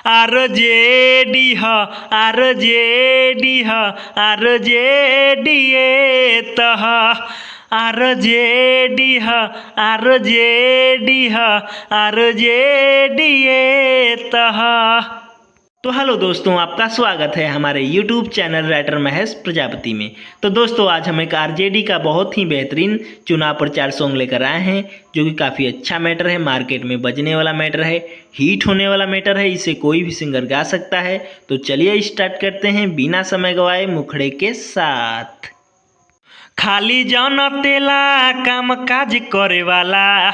RJD ह RJD ह RJD तह आरजेडी ह आरजेडी ह आरजेडी तह। तो हेलो दोस्तों, आपका स्वागत है हमारे YouTube channel writer Mahesh Prajapati में। तो दोस्तों, आज हम एक आरजेडी का बहुत ही बेहतरीन चुनाव प्रचार सॉन्ग लेकर आए हैं, जो कि काफ़ी अच्छा मैटर है, मार्केट में बजने वाला मैटर है, हिट होने वाला मैटर है। इसे कोई भी सिंगर गा सकता है। तो चलिए स्टार्ट करते हैं बिना समय गवाए मुखड़े के साथ। खाली जनतेला काम काज करे वाला,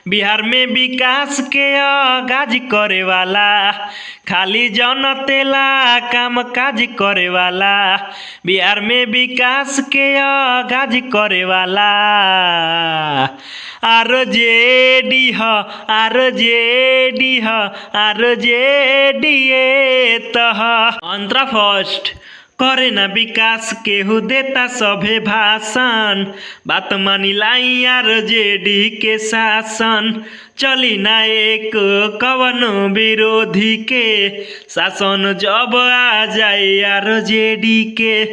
बिहार में विकास के आगाज करे वाला। खाली जनतेला काम काज करे वाला, बिहार में विकास के आगाज करे वाला। आरजेडी ह आरजेडी ह आरजेडी तह। अंतरा फर्स्ट करे ना विकास केहू देता सभे भाषण, बात मानी लाई आरजेडी के शासन। चली ना एक कवन विरोधी के शासन, जब आ जाए आरजेडी के।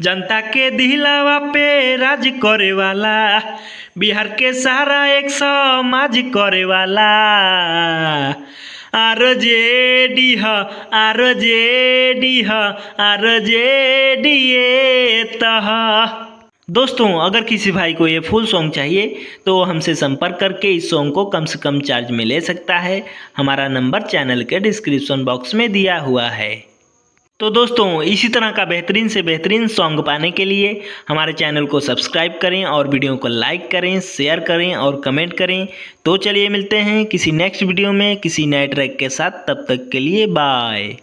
जनता के दिलावा पे राज करे वाला, बिहार के सारा एक समाज करे वाला। आरजेडी ह आरजेडी ह आरजेडी तह। दोस्तों, अगर किसी भाई को ये फुल सॉन्ग चाहिए तो हमसे संपर्क करके इस सॉन्ग को कम से कम चार्ज में ले सकता है। हमारा नंबर चैनल के डिस्क्रिप्शन बॉक्स में दिया हुआ है। तो दोस्तों, इसी तरह का बेहतरीन से बेहतरीन सॉन्ग पाने के लिए हमारे चैनल को सब्सक्राइब करें और वीडियो को लाइक करें, शेयर करें और कमेंट करें। तो चलिए मिलते हैं किसी नेक्स्ट वीडियो में किसी नए ट्रैक के साथ। तब तक के लिए बाय।